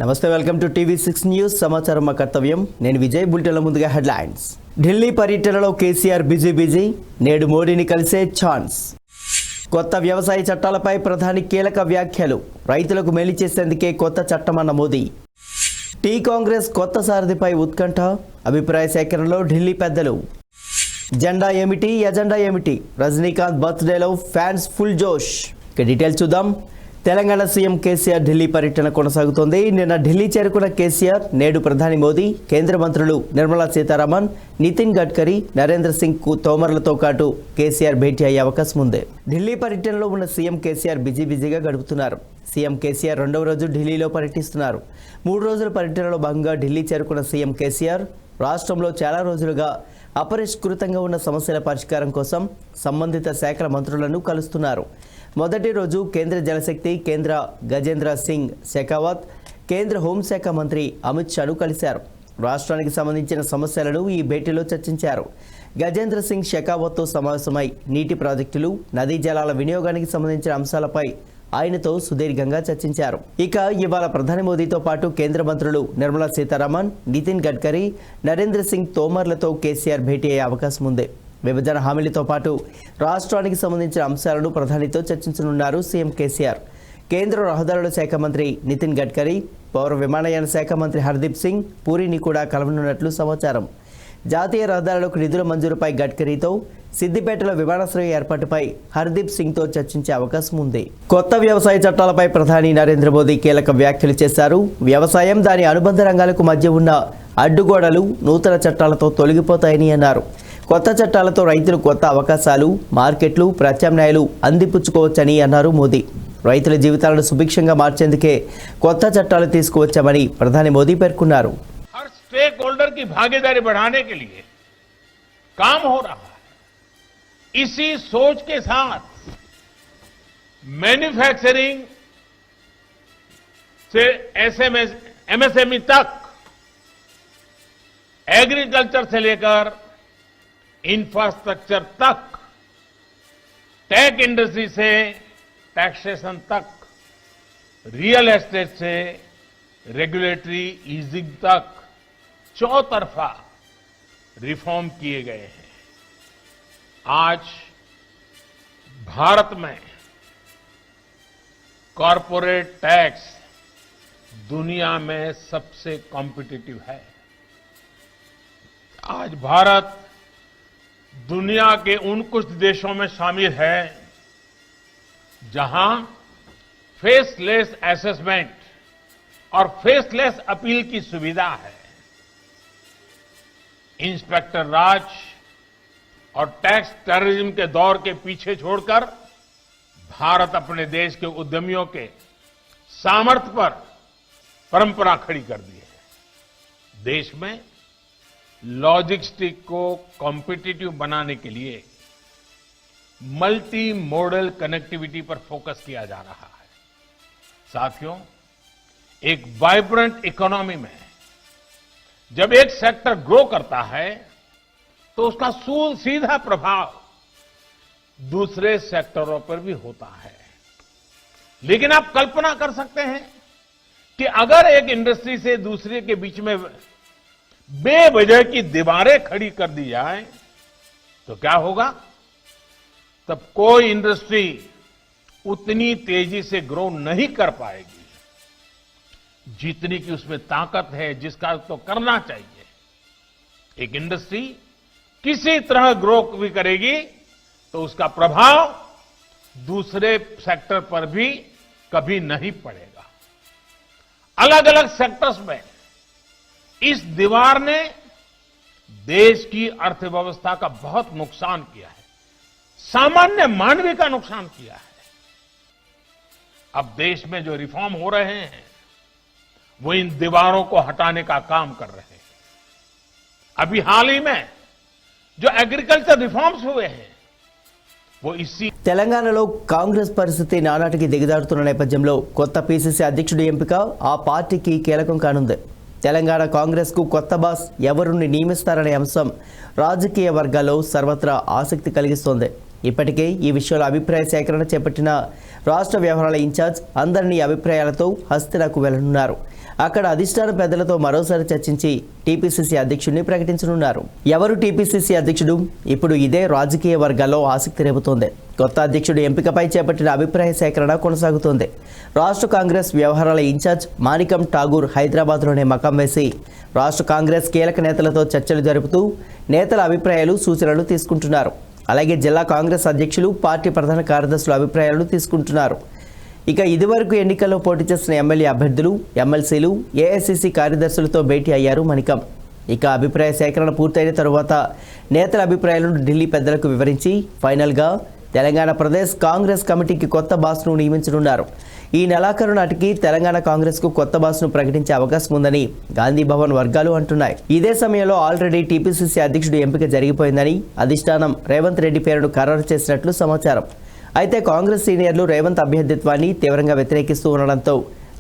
నమస్తే welcome to టీవీ6 news సమాచారం మా కర్తవ్యం నేను విజయ్ బులెటిన్ల ముందుగా హెడ్లైన్స్ ఢిల్లీ పర్యటనలో కేసీఆర్ బిజీ నేడు మోడీని కలిసే ఛాన్స్ కొత్త వ్యవసాయ చట్టాలపై ప్రధాని కీలక వ్యాఖ్యలు రైతులకు మేలు చేసేందుకే కొత్త చట్టమన్న మోదీ టీ కాంగ్రెస్ కొత్త సారథిపై ఉత్కంఠ అభిప్రాయ సేకరణలో ఢిల్లీ పెద్దలు జెండా ఏమిటి ఎజెండా ఏమిటి రజనీకాంత్ బర్త్డేలో ఫ్యాన్స్ ఫుల్ జోష్ ఇక డీటెయిల్స్ చూద్దాం తెలంగాణ సీఎం కేసీఆర్ ఢిల్లీ పర్యటన కొనసాగుతోంది. నిన్న ఢిల్లీ చేరుకున్న కేసీఆర్ నేడు ప్రధాని మోదీ, కేంద్ర మంత్రులు నిర్మలా సీతారామన్, నితిన్ గడ్కరీ, నరేంద్ర సింగ్ తోమర్లతో పాటు కేసీఆర్ భేటీ అయ్యే అవకాశం ఉంది. ఢిల్లీ పర్యటనలో ఉన్న సీఎం కేసీఆర్ బిజీగా గడుపుతున్నారు. సీఎం కేసీఆర్ రెండవ రోజు ఢిల్లీలో పర్యటిస్తున్నారు. 3 రోజుల పర్యటనలో భాగంగా ఢిల్లీ చేరుకున్న సీఎం కేసీఆర్ రాష్ట్రంలో చాలా రోజులుగా అపరిష్కృతంగా ఉన్న సమస్యల పరిష్కారం కోసం సంబంధిత శాఖల మంత్రులను కలుస్తున్నారు. మొదటి రోజు కేంద్ర జలశక్తి కేంద్ర గజేంద్ర సింగ్ షెకావత్, కేంద్ర హోంశాఖ మంత్రి అమిత్ షాను కలిశారు. రాష్ట్రానికి సంబంధించిన సమస్యలను ఈ భేటీలో చర్చించారు. గజేంద్ర సింగ్ షెకావత్తో సమావేశమై నీటి ప్రాజెక్టులు, నదీ జలాల వినియోగానికి సంబంధించిన అంశాలపై ఆయనతో సుదీర్ఘంగా చర్చించారు. ఇక ఇవాళ ప్రధాని మోదీతో పాటు కేంద్ర మంత్రులు నిర్మలా సీతారామన్, నితిన్ గడ్కరీ, నరేంద్ర సింగ్ తోమర్లతో కేసీఆర్ భేటీ అయ్యే అవకాశం ఉంది. విభజన హామీలతో పాటు రాష్ట్రానికి సంబంధించిన అంశాలను ప్రధానితో చర్చించనున్నారు సీఎం కేసీఆర్. కేంద్ర రహదారుల శాఖ మంత్రి నితిన్ గడ్కరీ, పౌర విమానయాన శాఖ మంత్రి హర్దీప్ సింగ్ పూరిని కూడా కలవనున్నట్లు సమాచారం. జాతీయ రహదారులకు నిధుల మంజూరుపై గడ్కరీతో, సిద్దిపేటలో విమానాశ్రయం ఏర్పాటుపై హర్దీప్ సింగ్తో చర్చించే అవకాశం ఉంది. కొత్త వ్యవసాయ చట్టాలపై ప్రధాని నరేంద్ర మోదీ కీలక వ్యాఖ్యలు చేశారు. వ్యవసాయం, దాని అనుబంధ రంగాలకు మధ్య ఉన్న అడ్డుగోడలు నూతన చట్టాలతో తొలగిపోతాయని అన్నారు. కొత్త చట్టాలతో రైతులు కొత్త అవకాశాలు, మార్కెట్లు, ప్రత్యామ్నాయాలు అందిపుచ్చుకోవచ్చని అన్నారు మోదీ. రైతుల జీవితాలను సుభిక్షంగా మార్చేందుకే కొత్త చట్టాలు తీసుకువచ్చామని ప్రధాని మోదీ పేర్కొన్నారు. हर स्टेक होल्डर की भागीदारी बढ़ाने के लिए काम हो रहा है. इसी सोच के साथ मैन्युफैक्चरिंग से एमएसएमई तक, एग्रीकल्चर से लेकर इंफ्रास्ट्रक्चर तक, टेक इंडस्ट्री से टैक्सेशन तक, रियल एस्टेट से रेगुलेटरी ईजिंग तक चौतरफा रिफॉर्म किए गए हैं. आज भारत में कॉरपोरेट टैक्स दुनिया में सबसे कॉम्पिटिटिव है. आज भारत दुनिया के उन कुछ देशों में शामिल है जहां फेसलेस असेसमेंट और फेसलेस अपील की सुविधा है. इंस्पेक्टर राज और टैक्स टेररिज्म के दौर के पीछे छोड़कर भारत अपने देश के उद्यमियों के सामर्थ्य पर परंपरा खड़ी कर दी है. देश में लॉजिस्टिक को कॉम्पिटिटिव बनाने के लिए मल्टी मॉडल कनेक्टिविटी पर फोकस किया जा रहा है. साथियों, एक वाइब्रेंट इकोनॉमी में जब एक सेक्टर ग्रो करता है तो उसका सीधा प्रभाव दूसरे सेक्टरों पर भी होता है. लेकिन आप कल्पना कर सकते हैं कि अगर एक इंडस्ट्री से दूसरे के बीच में बेवजह की दीवारें खड़ी कर दी जाए तो क्या होगा? तब कोई इंडस्ट्री उतनी तेजी से ग्रो नहीं कर पाएगी जितनी की उसमें ताकत है, जिसका तो करना चाहिए. एक इंडस्ट्री किसी तरह ग्रो भी करेगी तो उसका प्रभाव दूसरे सेक्टर पर भी कभी नहीं पड़ेगा. अलग अलग सेक्टर्स में इस दीवार ने देश की अर्थव्यवस्था का बहुत नुकसान किया है, सामान्य मानवीय का नुकसान किया है. अब देश में जो रिफॉर्म हो रहे हैं वो इन दीवारों को हटाने का काम कर रहे हैं. अभी हाल ही में जो एग्रीकल्चर रिफॉर्म्स हुए हैं वो इसी తెలంగాణలో కాంగ్రెస్ పరిస్థితి నానాటికి దిగజారుతున్న నేపథ్యంలో కొత్త పీసీసీ అధ్యక్షుడి ఎంపిక ఆ పార్టీకి కీలకం కానుంది. తెలంగాణ కాంగ్రెస్కు కొత్త బాస్ ఎవరిని నియమిస్తారనే అంశం రాజకీయ వర్గాల్లో సర్వత్రా ఆసక్తి కలిగిస్తోంది. ఇప్పటికే ఈ విషయంలో అభిప్రాయ సేకరణ చేపట్టిన రాష్ట్ర వ్యవహారాల ఇన్ఛార్జ్ అందరినీ అభిప్రాయాలతో హస్తినాకు వెళ్లనున్నారు. అక్కడ అధిష్టాన పెద్దలతో మరోసారి చర్చించి టీపీసీసీ అధ్యక్షుడిని ప్రకటించనున్నారు. ఎవరు టీపీసీసీ అధ్యక్షుడు? ఇప్పుడు ఇదే రాజకీయ వర్గాల్లో ఆసక్తి రేపుతోంది. కొత్త అధ్యక్షుడు ఎంపికపై చేపట్టిన అభిప్రాయ సేకరణ కొనసాగుతోంది. రాష్ట్ర కాంగ్రెస్ వ్యవహారాల ఇన్ఛార్జ్ మాణికం ఠాగూర్ హైదరాబాద్లోనే మకాం వేసి రాష్ట్ర కాంగ్రెస్ కీలక నేతలతో చర్చలు జరుపుతూ నేతల అభిప్రాయాలు, సూచనలు తీసుకుంటున్నారు. అలాగే జిల్లా కాంగ్రెస్ అధ్యక్షులు, పార్టీ ప్రధాన కార్యదర్శుల అభిప్రాయాలను తీసుకుంటున్నారు. ఇక ఇదివరకు ఎన్నికల్లో పోటీ చేసిన ఎమ్మెల్యే అభ్యర్థులు, ఎమ్మెల్సీలు, ఏఐసీసీ కార్యదర్శులతో భేటీ అయ్యారు మణికం. ఇక అభిప్రాయ సేకరణ పూర్తయిన తరువాత నేతల అభిప్రాయాలను ఢిల్లీ పెద్దలకు వివరించి ఫైనల్గా తెలంగాణ ప్రదేశ్ కాంగ్రెస్ కమిటీకి కొత్త బాస్ను నియమించనున్నారు. ఈ నెలాఖరు నాటికి తెలంగాణ కాంగ్రెస్కు కొత్త బాస్ను ప్రకటించే అవకాశం ఉందని గాంధీ భవన్ వర్గాలు అంటున్నాయి. ఇదే సమయంలో ఆల్రెడీ టీపీసీసీ అధ్యక్షుడి ఎంపిక జరిగిపోయిందని అధిష్టానం రేవంత్ రెడ్డి పేరును ఖరారు చేసినట్లు సమాచారం. అయితే కాంగ్రెస్ సీనియర్లు రేవంత్ అభ్యర్థిత్వాన్ని తీవ్రంగా వ్యతిరేకిస్తూ ఉండడంతో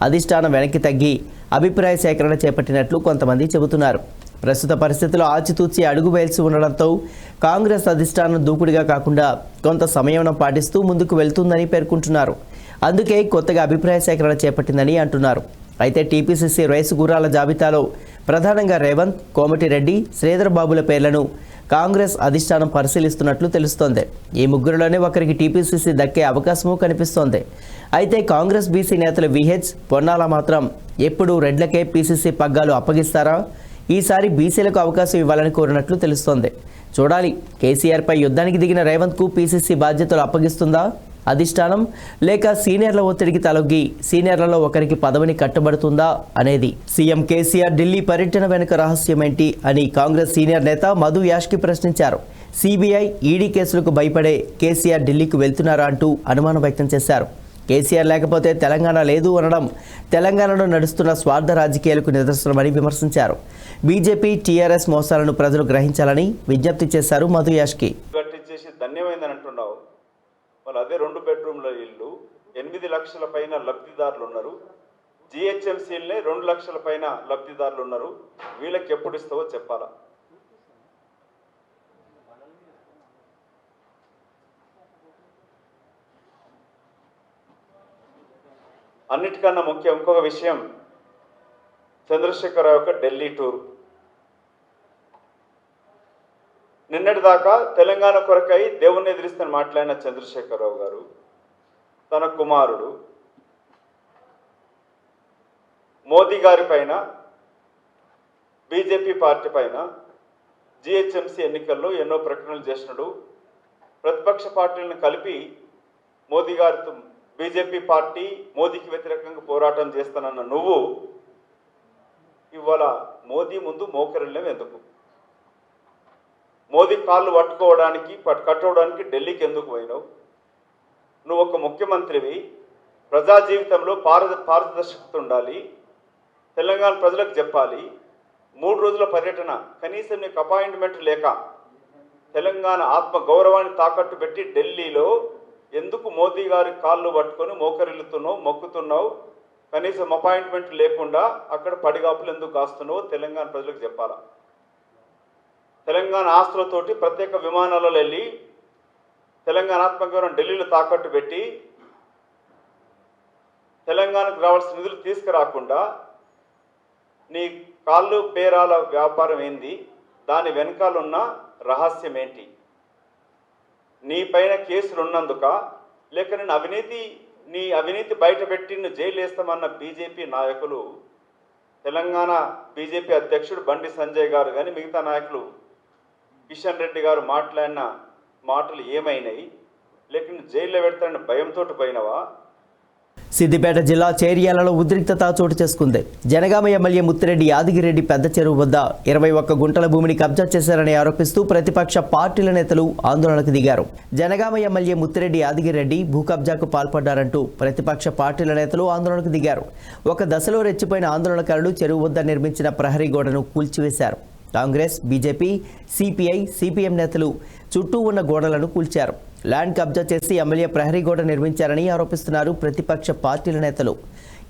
అధిష్టానం వెనక్కి తగ్గి అభిప్రాయ సేకరణ చేపట్టినట్లు కొంతమంది చెబుతున్నారు. ప్రస్తుత పరిస్థితుల్లో ఆచితూచి అడుగు వేయాల్సి ఉండడంతో కాంగ్రెస్ అధిష్టానం దూకుడుగా కాకుండా కొంత సంయమనం పాటిస్తూ ముందుకు వెళ్తుందని పేర్కొంటున్నారు. అందుకే కొత్తగా అభిప్రాయ సేకరణ చేపట్టిందని అంటున్నారు. అయితే టీపీసీసీ రైసు గుర్రాల జాబితాలో ప్రధానంగా రేవంత్, కోమటిరెడ్డి, శ్రీధర్ బాబుల పేర్లను కాంగ్రెస్ అధిష్టానం పరిశీలిస్తున్నట్లు తెలుస్తోంది. ఈ ముగ్గురులోనే ఒకరికి టీపీసీసీ దక్కే అవకాశమూ కనిపిస్తోంది. అయితే కాంగ్రెస్ బీసీ నేతలు విహెచ్, పొన్నాల మాత్రం ఎప్పుడు రెడ్లకే పీసీసీ పగ్గాలు అప్పగిస్తారా? ఈసారి బీసీలకు అవకాశం ఇవ్వాలని కోరినట్లు తెలుస్తోంది. చూడాలి, కేసీఆర్పై యుద్ధానికి దిగిన రేవంత్కు పీసీసీ బాధ్యతలు అప్పగిస్తుందా అధిష్టానం, లేక సీనియర్ల ఒత్తిడికి తలొగ్గి సీనియర్లలో ఒకరికి పదవిని కట్టబడుతుందా అనేది. సీఎం కేసీఆర్ ఢిల్లీ పర్యటన వెనుక రహస్యమేంటి అని కాంగ్రెస్ సీనియర్ నేత మధు యాష్కి ప్రశ్నించారు. సిబిఐ, ఈడీ కేసులకు భయపడే కేసీఆర్ ఢిల్లీకి వెళ్తున్నారా అంటూ అనుమానం వ్యక్తం చేశారు. కేసీఆర్ లేకపోతే తెలంగాణ లేదు అనడం తెలంగాణలో నడుస్తున్న స్వార్థ రాజకీయాలకు నిదర్శనమని విమర్శించారు. బీజేపీ, టీఆర్ఎస్ మోసాలను ప్రజలు గ్రహించాలని విజ్ఞప్తి చేశారు మధు యాష్కి. వాళ్ళు అదే 2 బెడ్రూమ్ల ఇల్లు, 8 లక్షల పైన లబ్ధిదారులు ఉన్నారు. జిహెచ్ఎంసీలనే 2 లక్షల పైన లబ్ధిదారులు ఉన్నారు. వీళ్ళకి ఎప్పుడు ఇస్తావో చెప్పాలా? అన్నిటికన్నా ముఖ్యం ఇంకొక విషయం, చంద్రశేఖరరావు యొక్క ఢిల్లీ టూర్. నిన్నటిదాకా తెలంగాణ కొరకై దేవుణ్ణి ఎదిరిస్తని మాట్లాడిన చంద్రశేఖరరావు గారు తన కుమారుడు మోదీ గారి పైన, బీజేపీ పార్టీ పైన జిహెచ్ఎంసీ ఎన్నికల్లో ఎన్నో ప్రకటనలు చేసినాడు. ప్రతిపక్ష పార్టీలను కలిపి మోదీ గారితో బీజేపీ పార్టీ మోదీకి వ్యతిరేకంగా పోరాటం చేస్తానన్న నువ్వు ఇవాళ మోదీ ముందు మోకరిల్లేవు ఎందుకు? మోదీ కాళ్ళు కట్టుకోవడానికి ఢిల్లీకి ఎందుకు పోయినావు? నువ్వు ఒక ముఖ్యమంత్రివి, ప్రజా జీవితంలో పారదర్శకత ఉండాలి, తెలంగాణ ప్రజలకు చెప్పాలి. 3 రోజుల పర్యటన, కనీసం నీకు అపాయింట్మెంట్ లేక తెలంగాణ ఆత్మ గౌరవాన్ని తాకట్టు పెట్టి ఢిల్లీలో ఎందుకు మోదీ గారి కాళ్ళు పట్టుకొని మోకరిల్లుతున్నావు, మొక్కుతున్నావు? కనీసం అపాయింట్మెంట్ లేకుండా అక్కడ పడిగాపులు ఎందుకు కాస్తున్నావు? తెలంగాణ ప్రజలకు చెప్పాలా? తెలంగాణ ఆస్తులతోటి ప్రత్యేక విమానాలలో వెళ్ళి తెలంగాణ ఆత్మగౌరవం ఢిల్లీలో తాకట్టు పెట్టి తెలంగాణకు రావాల్సిన నిధులు తీసుకురాకుండా నీ కాళ్ళు పేరాల వ్యాపారం ఏంది? దాని వెనకాలన్న రహస్యం ఏంటి? నీ పైన కేసులు ఉన్నందుక, లేక నీ అవినీతి బయటపెట్టి నువ్వు జైలు వేస్తామన్న బీజేపీ నాయకులు, తెలంగాణ బీజేపీ అధ్యక్షుడు బండి సంజయ్ గారు కానీ మిగతా నాయకులు కిషన్ రెడ్డి గారు మాట్లాడిన మాటలు ఏమైనాయి? లేక జైల్లో పెడతానని భయంతో పోయినవా? సిద్దిపేట జిల్లా చేర్యాలలో ఉద్రిక్తత చోటు చేసుకుంది. జనగామ ఎమ్మెల్యే ముత్తిరెడ్డి యాదగిరెడ్డి పెద్ద చెరువు వద్ద 21 గుంటల భూమిని కబ్జా చేశారని ఆరోపిస్తూ ప్రతిపక్ష పార్టీల నేతలు ఆందోళనకు దిగారు. జనగామ ఎమ్మెల్యే ముత్తిరెడ్డి యాదగిరెడ్డి భూ కబ్జాకు పాల్పడ్డారంటూ ప్రతిపక్ష పార్టీల నేతలు ఆందోళనకు దిగారు. ఒక దశలో రెచ్చిపోయిన ఆందోళనకారులు చెరువు వద్ద నిర్మించిన ప్రహరీ గోడను కూల్చివేశారు. కాంగ్రెస్, బీజేపీ, సిపిఐ, సిపిఎం నేతలు చుట్టూ ఉన్న గోడలను కూల్చారు. ల్యాండ్ కబ్జా చేసి ఎమ్మెల్యే ప్రహరీ గోడ నిర్మించారని ఆరోపిస్తున్నారు ప్రతిపక్ష పార్టీల నేతలు.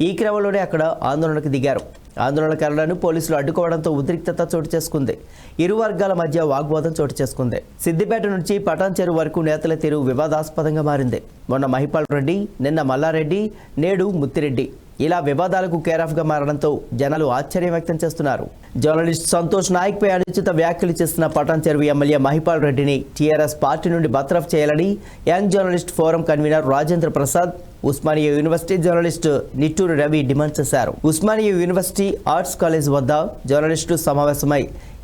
ఈ క్రమంలోనే అక్కడ ఆందోళనకు దిగారు. ఆందోళనకారులను పోలీసులు అడ్డుకోవడంతో ఉద్రిక్తత చోటు చేసుకుంది. ఇరు వర్గాల మధ్య వాగ్వాదం చోటు చేసుకుంది. సిద్దిపేట నుంచి పటాన్ చెరువు వరకు నేతల తీరు వివాదాస్పదంగా మారింది. మొన్న మహిపాల్ రెడ్డి, నిన్న మల్లారెడ్డి, నేడు ముత్తిరెడ్డి ఇలా వివాదాలకు కేరాఫ్గా మారడంతో జనాలు ఆశ్చర్యం వ్యక్తం చేస్తున్నారు. జర్నలిస్ట్ సంతోష్ నాయక్ పై అనుచిత వ్యాఖ్యలు చేస్తున్న పటాన్ చెరువు ఎమ్మెల్యే మహిపాల్ రెడ్డిని టీఆర్ఎస్ పార్టీ నుండి బర్తరఫ్ చేయాలని young journalist forum convener Rajendra Prasad, Osmania university journalist Nitturu Ravi demand చేశారు. ఉస్మానియా యూనివర్సిటీ ఆర్ట్స్ కాలేజ్ వద్ద జర్నలిస్టులు సమావేశమై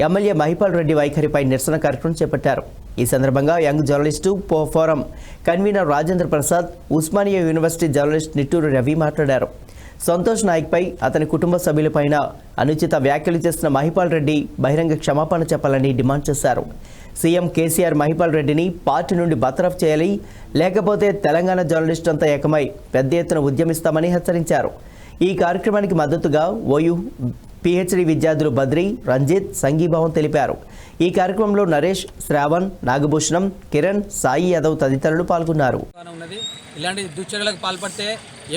ఎమ్మెల్యే మహిపాల్ రెడ్డి వైఖరిపై నిరసన కార్యక్రమం చేపట్టారు. ఈ సందర్భంగా young journalist forum convener Rajendra Prasad, Osmania university journalist Nitturu Ravi మాట్లాడారు. సంతోష్ నాయక్పై, అతని కుటుంబ సభ్యులపైన అనుచిత వ్యాఖ్యలు చేసిన మహిపాల్ రెడ్డి బహిరంగ క్షమాపణ చెప్పాలని డిమాండ్ చేశారు. సీఎం కేసీఆర్ మహిపాల్ రెడ్డిని పార్టీ నుండి బర్తరఫ్ చేయాలి, లేకపోతే తెలంగాణ జర్నలిస్టు అంతా ఏకమై పెద్ద ఎత్తున ఉద్యమిస్తామని హెచ్చరించారు. ఈ కార్యక్రమానికి మద్దతుగా ఓయూ పిహెచ్డి విద్యార్థులు బద్రి, రంజిత్ సంఘీభావం తెలిపారు. ఈ కార్యక్రమంలో నరేష్, శ్రావణ్, నాగభూషణం, కిరణ్, సాయి యాదవ్ తదితరులు పాల్గొన్నారు. ఇలాంటి దుశ్చర్యలకు పాల్పడితే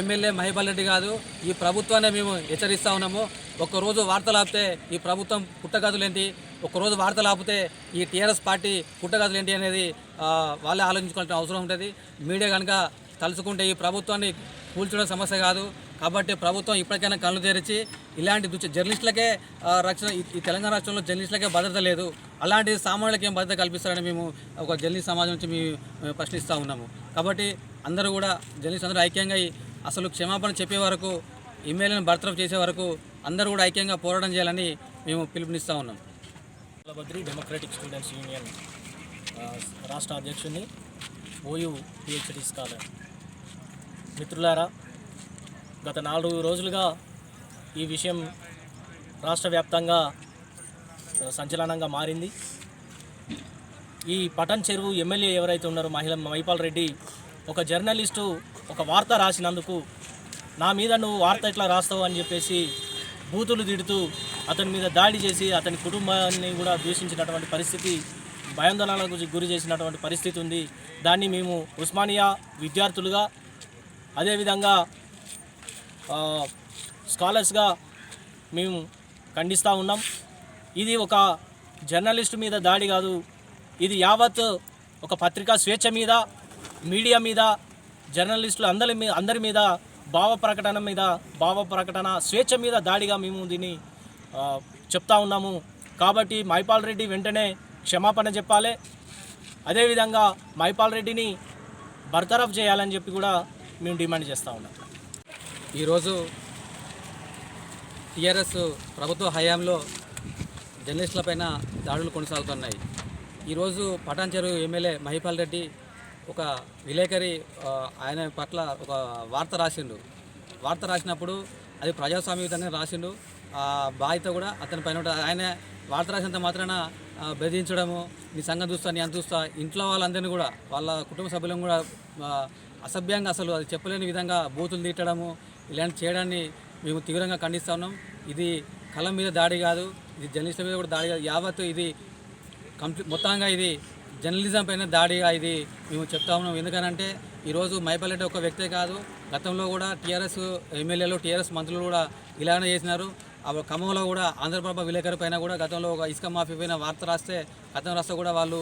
ఎమ్మెల్యే మహిపాల్ రెడ్డి కాదు, ఈ ప్రభుత్వాన్ని మేము హెచ్చరిస్తూ ఉన్నాము. ఒక్కరోజు వార్తలు ఆపితే ఈ ప్రభుత్వం పుట్టగతులేంటి, ఒక్కరోజు వార్తలు ఆపితే ఈ టీఆర్ఎస్ పార్టీ పుట్టగతులేంటి అనేది వాళ్ళే ఆలోచించుకోవాల్సిన అవసరం ఉంటుంది. మీడియా కనుక తలుచుకుంటే ఈ ప్రభుత్వాన్ని కూల్చడం సమస్య కాదు. కాబట్టి ప్రభుత్వం ఇప్పటికైనా కళ్ళు తెరిచి ఇలాంటి జర్నలిస్టులకే రక్షణ, ఈ తెలంగాణ రాష్ట్రంలో జర్నలిస్టులకే భద్రత లేదు, అలాంటి సామాన్యులకి ఏం భద్రత కల్పిస్తారని మేము ఒక జర్నలిస్ట్ సమాజం నుంచి మేము ప్రశ్నిస్తూ ఉన్నాము. కాబట్టి అందరూ కూడా జర్నలిస్ట్ అందరూ ఐక్యంగా అసలు క్షమాపణ చెప్పే వరకు, ఎమ్మెల్యేలను బర్తరఫ్ చేసే వరకు అందరూ కూడా ఐక్యంగా పోరాటం చేయాలని మేము పిలుపునిస్తూ ఉన్నాం. బద్రి డెమోక్రటిక్ స్టూడెంట్స్ యూనియన్ రాష్ట్ర అధ్యక్షుడిని, ఓయూ పిహెచ్డి స్కాలర్. మిత్రులారా, గత 4 రోజులుగా ఈ విషయం రాష్ట్ర వ్యాప్తంగా సంచలనంగా మారింది. ఈ పటాన్ చెరువు ఎమ్మెల్యే ఎవరైతే ఉన్నారో మహిపాల్ రెడ్డి, ఒక జర్నలిస్టు ఒక వార్త రాసినందుకు నా మీద నువ్వు వార్త ఎట్లా రాస్తావు అని చెప్పేసి బూతులు తిడుతూ అతని మీద దాడి చేసి అతని కుటుంబాన్ని కూడా దూషించినటువంటి పరిస్థితి, భయాందోళనలకు గురి చేసినటువంటి పరిస్థితి ఉంది. దాన్ని మేము ఉస్మానియా విద్యార్థులుగా, అదేవిధంగా స్కాలర్స్గా మేము ఖండిస్తూ ఉన్నాం. ఇది ఒక జర్నలిస్టు మీద దాడి కాదు, ఇది యావత్ ఒక పత్రికా స్వేచ్ఛ మీద, మీడియా మీద, జర్నలిస్టులు అందరి మీద భావ ప్రకటన స్వేచ్ఛ మీద దాడిగా మేము దీన్ని చెప్తా ఉన్నాము. కాబట్టి మహిపాల్ రెడ్డి వెంటనే క్షమాపణ చెప్పాలి. అదేవిధంగా మహిపాల్ రెడ్డిని బర్తరఫ్ చేయాలని చెప్పి కూడా మేము డిమాండ్ చేస్తూ ఉన్నాం. ఈరోజు టీఆర్ఎస్ ప్రభుత్వ హయాంలో జర్నలిస్టులపైన దాడులు కొనసాగుతున్నాయి. ఈరోజు పటాన్ చెరువు ఎమ్మెల్యే మహిపాల్ రెడ్డి ఒక విలేకరి ఆయన పట్ల ఒక వార్త రాసినప్పుడు అది ప్రజాస్వామ్యయుతంగా రాసిండు. ఆ బాధ్యత కూడా అతని పైన ఉంటుంది. ఆయన వార్త రాసినంత మాత్రాన బెదిరించడము, నీ సంగతి చూస్తా, నీ అంత చూస్తా, ఇంట్లో వాళ్ళందరినీ కూడా, వాళ్ళ కుటుంబ సభ్యులను కూడా అసభ్యంగా, అసలు అది చెప్పలేని విధంగా బూతులు తిట్టడము, ఇలాంటి చేయడాన్ని మేము తీవ్రంగా ఖండిస్తూ ఉన్నాం. ఇది కలం మీద దాడి కాదు, ఇది జర్నలిస్టుల మీద కూడా దాడి కాదు, యావత్ ఇది మొత్తంగా ఇది జర్నలిజం పైన దాడిగా ఇది మేము చెప్తా ఉన్నాం. ఎందుకనంటే ఈరోజు మహిపాల్ రెడ్డి ఒక వ్యక్తే కాదు, గతంలో కూడా టీఆర్ఎస్ ఎమ్మెల్యేలు, టీఆర్ఎస్ మంత్రులు కూడా ఇలానే చేసినారు. ఖమ్మంలో కూడా ఆంధ్రప్రభ విలేకరు పైన కూడా గతంలో ఒక ఇసుక మాఫీ పైన వార్త రాస్తే కూడా వాళ్ళు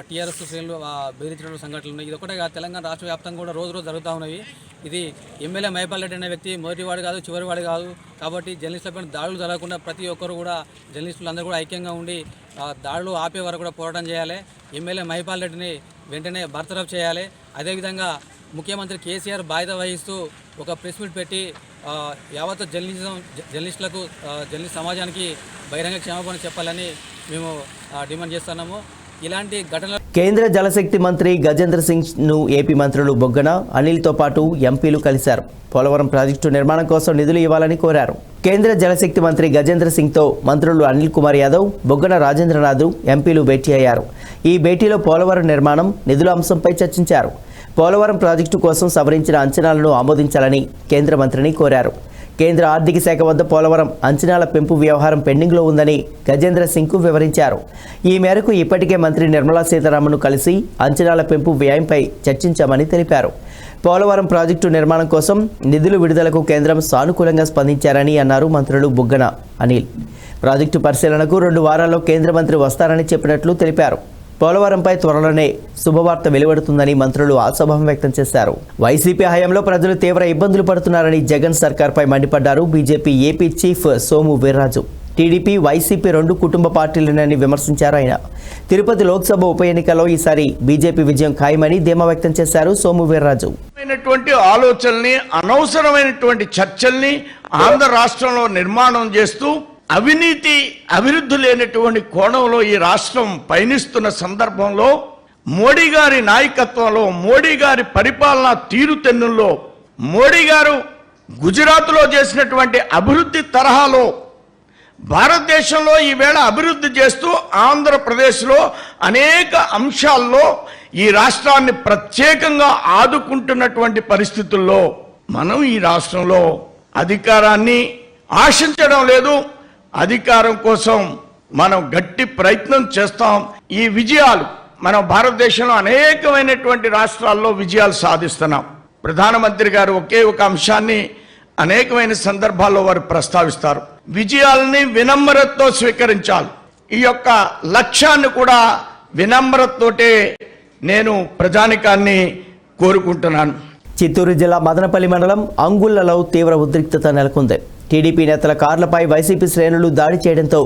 టీఆర్ఎస్ శ్రేణులు బెదిరించడం సంఘటనలు ఉన్నాయి. ఇది ఒకటే కాదు, తెలంగాణ రాష్ట్ర వ్యాప్తంగా కూడా రోజు జరుగుతూ ఉన్నాయి. ఇది ఎమ్మెల్యే మహిపాల్ రెడ్డి అనే వ్యక్తి మొదటివాడు కాదు, చివరివాడు కాదు. కాబట్టి జర్నలిస్టులపైన దాడులు జరగకుండా ప్రతి ఒక్కరు కూడా, జర్నలిస్టులు అందరూ కూడా ఐక్యంగా ఉండి దాడులు ఆపే వరకు కూడా పోరాటం చేయాలి. ఎమ్మెల్యే మహిపాల్ రెడ్డిని వెంటనే బర్తరఫ్ చేయాలి. అదేవిధంగా ముఖ్యమంత్రి కేసీఆర్ బాధ్యత వహిస్తూ ఒక ప్రెస్ మీట్ పెట్టి యావత్ జర్నలిస్టులకు, జర్నలిస్ట్ సమాజానికి బహిరంగ క్షమాపణ చెప్పాలని మేము డిమాండ్ చేస్తున్నాము. ఇలాంటి ఘటనలు కేంద్ర జలశక్తి మంత్రి గజేంద్ర సింగ్ ను ఏపీ మంత్రులు బొగ్గన, అనిల్తో పాటు ఎంపీలు కలిశారు. పోలవరం ప్రాజెక్టు నిర్మాణం కోసం నిధులు ఇవ్వాలని కోరారు. కేంద్ర జలశక్తి మంత్రి గజేంద్ర సింగ్తో మంత్రులు అనిల్ కుమార్ యాదవ్, బొగ్గన రాజేంద్రనాథ్ ఎంపీలు భేటీ అయ్యారు. ఈ భేటీలో పోలవరం నిర్మాణం, నిధుల అంశంపై చర్చించారు. పోలవరం ప్రాజెక్టు కోసం సవరించిన అంచనాలను ఆమోదించాలని కేంద్ర మంత్రిని కోరారు. కేంద్ర ఆర్థిక శాఖ వద్ద పోలవరం అంచనాల పెంపు వ్యవహారం పెండింగ్లో ఉందని గజేంద్ర సింగ్కు వివరించారు. ఈ మేరకు ఇప్పటికే మంత్రి నిర్మలా సీతారామన్ను కలిసి అంచనాల పెంపు వ్యయంపై చర్చించామని తెలిపారు. పోలవరం ప్రాజెక్టు నిర్మాణం కోసం నిధుల విడుదలకు కేంద్రం సానుకూలంగా స్పందించారని అన్నారు మంత్రులు బుగ్గన అనిల్. ప్రాజెక్టు పరిశీలనకు 2 వారాల్లో కేంద్ర మంత్రి వస్తారని చెప్పినట్లు తెలిపారు. పోలవరంపై త్వరలోనే శుభవార్త వెలువడుతుందని మంత్రులు ఆశాభావం వ్యక్తం చేశారు. వైసీపీ హయాంలో ప్రజలు తీవ్ర ఇబ్బందులు పడుతున్నారని జగన్ సర్కార్పై మండిపడ్డారు BJP AP chief Somu Veerraju. TDP, YCP 2 కుటుంబ పార్టీలేనని విమర్శించారు ఆయన. తిరుపతి లోక్సభ ఉప ఎన్నికల్లో ఈసారి బీజేపీ విజయం ఖాయమని ధీమా వ్యక్తం చేశారు సోము వీర్రాజు. ఆలోచనల్ని, అనవసరమైనటువంటి చర్చల్ని ఆంధ్ర రాష్ట్రంలో నిర్మాణం చేస్తూ అవినీతి, అభివృద్ధి లేనటువంటి కోణంలో ఈ రాష్ట్రం పయనిస్తున్న సందర్భంలో మోడీ గారి నాయకత్వంలో, మోడీ గారి పరిపాలనా తీరుతెన్నుల్లో, మోడీ గారు గుజరాత్లో చేసినటువంటి అభివృద్ధి తరహాలో భారతదేశంలో ఈవేళ అభివృద్ధి చేస్తూ ఆంధ్రప్రదేశ్లో అనేక అంశాల్లో ఈ రాష్ట్రాన్ని ప్రత్యేకంగా ఆదుకుంటున్నటువంటి పరిస్థితుల్లో మనం ఈ రాష్ట్రంలో అధికారాన్ని ఆశించడం లేదు. అధికారం కోసం మనం గట్టి ప్రయత్నం చేస్తాం. ఈ విజయాలు మనం భారతదేశంలో అనేకమైనటువంటి రాష్ట్రాల్లో విజయాలు సాధిస్తున్నాం. ప్రధానమంత్రి గారు ఒకే ఒక అంశాన్ని అనేకమైన సందర్భాల్లో వారు ప్రస్తావిస్తారు. విజయాలని వినమ్రతతో స్వీకరించాలి. ఈ యొక్క లక్ష్యాన్ని కూడా వినమ్రతతోటే నేను ప్రజానికాన్ని కోరుకుంటున్నాను. చిత్తూరు జిల్లా మదనపల్లి మండలం అంగుళ్లలో తీవ్ర ఉద్రిక్తత నెలకొంది. టీడీపీ నేతల కార్లపై వైసీపీ శ్రేణులు దాడి చేయడంతో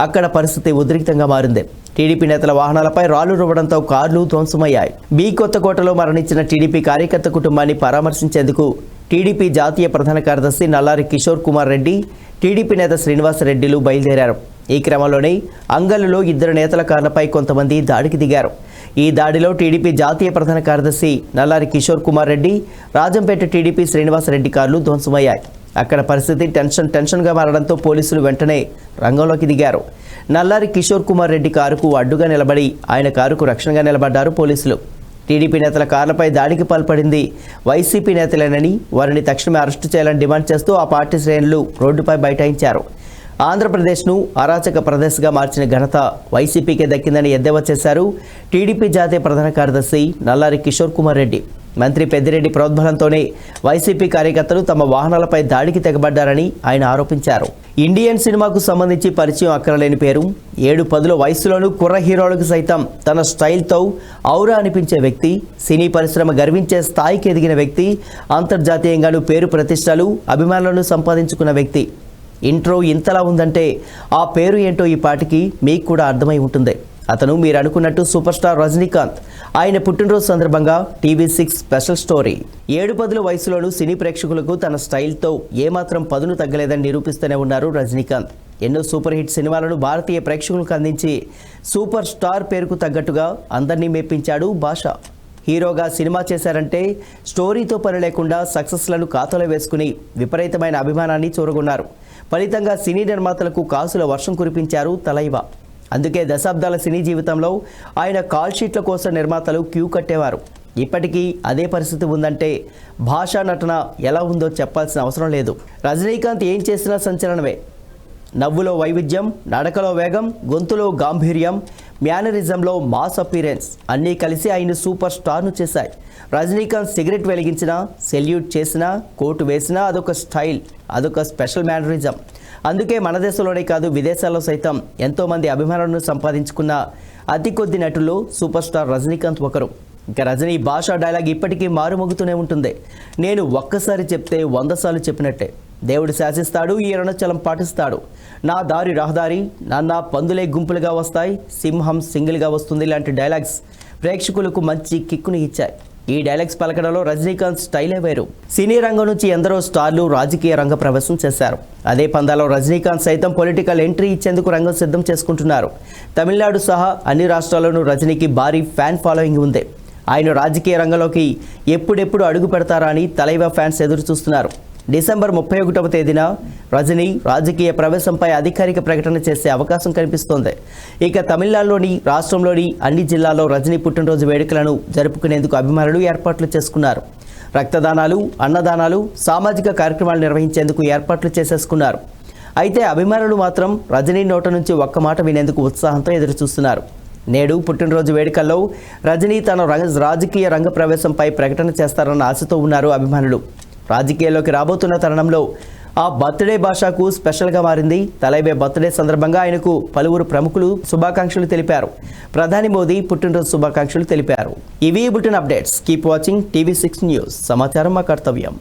అక్కడ పరిస్థితి ఉద్రిక్తంగా మారింది. టీడీపీ నేతల వాహనాలపై రాళ్లు రువ్వడంతో కార్లు ధ్వంసమయ్యాయి. బి కొత్తకోటలో మరణించిన టీడీపీ కార్యకర్త కుటుంబాన్ని పరామర్శించేందుకు టీడీపీ జాతీయ ప్రధాన కార్యదర్శి నల్లారి కిషోర్ కుమార్ రెడ్డి, టీడీపీ నేత శ్రీనివాసరెడ్డిలు బయలుదేరారు. ఈ క్రమంలోనే అంగల్లులో 2 నేతల కార్లపై కొంతమంది దాడికి దిగారు. ఈ దాడిలో టీడీపీ జాతీయ ప్రధాన కార్యదర్శి నల్లారి కిషోర్ కుమార్ రెడ్డి, రాజంపేట టీడీపీ శ్రీనివాసరెడ్డి కార్లు ధ్వంసమయ్యాయి. అక్కడ పరిస్థితి టెన్షన్గా మారడంతో పోలీసులు వెంటనే రంగంలోకి దిగారు. నల్లారి కిషోర్ కుమార్ రెడ్డి కారుకు అడ్డుగా నిలబడి ఆయన కారుకు రక్షణగా నిలబడ్డారు పోలీసులు. టీడీపీ నేతల కార్లపై దాడికి పాల్పడింది వైసీపీ నేతలేనని, వారిని తక్షణమే అరెస్టు చేయాలని డిమాండ్ చేస్తూ ఆ పార్టీ శ్రేణులు రోడ్డుపై బైఠాయించారు. ఆంధ్రప్రదేశ్ను అరాచక ప్రదేశ్గా మార్చిన ఘనత వైసీపీకే దక్కిందని ఎద్దేవా చేశారు టీడీపీ జాతీయ ప్రధాన కార్యదర్శి నల్లారి కిషోర్ కుమార్ రెడ్డి. మంత్రి పెద్దిరెడ్డి ప్రోద్బలంతోనే వైసీపీ కార్యకర్తలు తమ వాహనాలపై దాడికి తెగబడ్డారని ఆయన ఆరోపించారు. ఇండియన్ సినిమాకు సంబంధించి పరిచయం అక్కరలేని పేరు, 7-10 వయసులోనూ కుర్ర హీరోలకు సైతం తన స్టైల్తో ఔరా అనిపించే వ్యక్తి, సినీ పరిశ్రమ గర్వించే స్థాయికి ఎదిగిన వ్యక్తి, అంతర్జాతీయంగానూ పేరు ప్రతిష్టలు, అభిమానులను సంపాదించుకున్న వ్యక్తి. ఇంట్రో ఇంతలా ఉందంటే ఆ పేరు ఏంటో ఈ పాటికి మీకు కూడా అర్థమై ఉంటుంది. అతను మీరు అనుకున్నట్టు సూపర్ స్టార్ రజనీకాంత్. ఆయన పుట్టినరోజు సందర్భంగా TV6 స్పెషల్ స్టోరీ. 7-10 వయసులోనూ సినీ ప్రేక్షకులకు తన స్టైల్తో ఏమాత్రం పదును తగ్గలేదని నిరూపిస్తూనే ఉన్నారు రజనీకాంత్. ఎన్నో సూపర్ హిట్ సినిమాలను భారతీయ ప్రేక్షకులకు అందించి సూపర్ స్టార్ పేరుకు తగ్గట్టుగా అందరినీ మెప్పించాడు భాష. హీరోగా సినిమా చేశారంటే స్టోరీతో పని లేకుండా సక్సెస్లను ఖాతాలో వేసుకుని విపరీతమైన అభిమానాన్ని చూరగొన్నారు. ఫలితంగా సినీ నిర్మాతలకు కాసుల వర్షం కురిపించారు తలైవా. అందుకే దశాబ్దాల సినీ జీవితంలో ఆయన కాల్ షీట్ల కోసం నిర్మాతలు క్యూ కట్టేవారు. ఇప్పటికీ అదే పరిస్థితి ఉందంటే భాషా నటన ఎలా ఉందో చెప్పాల్సిన అవసరం లేదు. రజనీకాంత్ ఏం చేసినా సంచలనమే. నవ్వులో వైవిధ్యం, నడకలో వేగం, గొంతులో గాంభీర్యం, మేనరిజంలో మాస్ అపీరెన్స్ అన్నీ కలిసి ఆయన సూపర్ స్టార్ను చేశాయి. రజనీకాంత్ సిగరెట్ వెలిగించినా, సెల్యూట్ చేసినా, కోటు వేసినా అదొక స్టైల్, అదొక స్పెషల్ మేనరిజం. అందుకే మన దేశంలోనే కాదు విదేశాల్లో సైతం ఎంతోమంది అభిమానులను సంపాదించుకున్న అతి కొద్ది నటుల్లో సూపర్ స్టార్ రజనీకాంత్ ఒకరు. ఇక రజనీ భాషా డైలాగ్ ఇప్పటికీ మారుమోగుతూనే ఉంటుంది. నేను ఒక్కసారి చెప్తే 100 సార్లు చెప్పినట్టే. దేవుడు శాసిస్తాడు, ఈ రణచలం పాటిస్తాడు. నా దారి రహదారి, నాన్న పందులే గుంపులుగా వస్తాయి, సింహం సింగిల్గా వస్తుంది లాంటి డైలాగ్స్ ప్రేక్షకులకు మంచి కిక్కుని ఇచ్చాయి. ఈ డైలాగ్స్ పలకడంలో రజనీకాంత్ స్టైలే వేరు. సినీ రంగం నుంచి ఎందరో స్టార్లు రాజకీయ రంగ ప్రవేశం చేశారు. అదే పందాలో రజనీకాంత్ సైతం పొలిటికల్ ఎంట్రీ ఇచ్చేందుకు రంగం సిద్ధం చేసుకుంటున్నారు. తమిళనాడు సహా అన్ని రాష్ట్రాల్లోనూ రజనీకి భారీ ఫ్యాన్ ఫాలోయింగ్ ఉంది. ఆయన రాజకీయ రంగంలోకి ఎప్పుడెప్పుడు అడుగు పెడతారా అని తలైవా ఫ్యాన్స్ ఎదురు చూస్తున్నారు. డిసెంబర్ 31వ తేదీన రజనీ రాజకీయ ప్రవేశంపై అధికారిక ప్రకటన చేసే అవకాశం కనిపిస్తోంది. ఇక తమిళనాడులోని రాష్ట్రంలోని అన్ని జిల్లాల్లో రజనీ పుట్టినరోజు వేడుకలను జరుపుకునేందుకు అభిమానులు ఏర్పాట్లు చేసుకున్నారు. రక్తదానాలు, అన్నదానాలు, సామాజిక కార్యక్రమాలు నిర్వహించేందుకు ఏర్పాట్లు చేసేసుకున్నారు. అయితే అభిమానులు మాత్రం రజనీ నోట నుంచి ఒక్క మాట వినేందుకు ఉత్సాహంతో ఎదురు చూస్తున్నారు. నేడు పుట్టినరోజు వేడుకల్లో రజనీ తన రాజకీయ రంగ ప్రవేశంపై ప్రకటన చేస్తారన్న ఆశతో ఉన్నారు అభిమానులు. రాజకీయాల్లోకి రాబోతున్న తరుణంలో ఆ బర్త్డే భాషకు స్పెషల్గా మారింది. తలైబే బర్త్డే సందర్భంగా ఆయనకు పలువురు ప్రముఖులు శుభాకాంక్షలు తెలిపారు. ప్రధాని మోదీ పుట్టినరోజు శుభాకాంక్షలు తెలిపారు. ఇవి బులెటిన్ అప్డేట్స్. కీప్ వాచింగ్ టీవీ6 న్యూస్. సమాచారం మా కర్తవ్యం.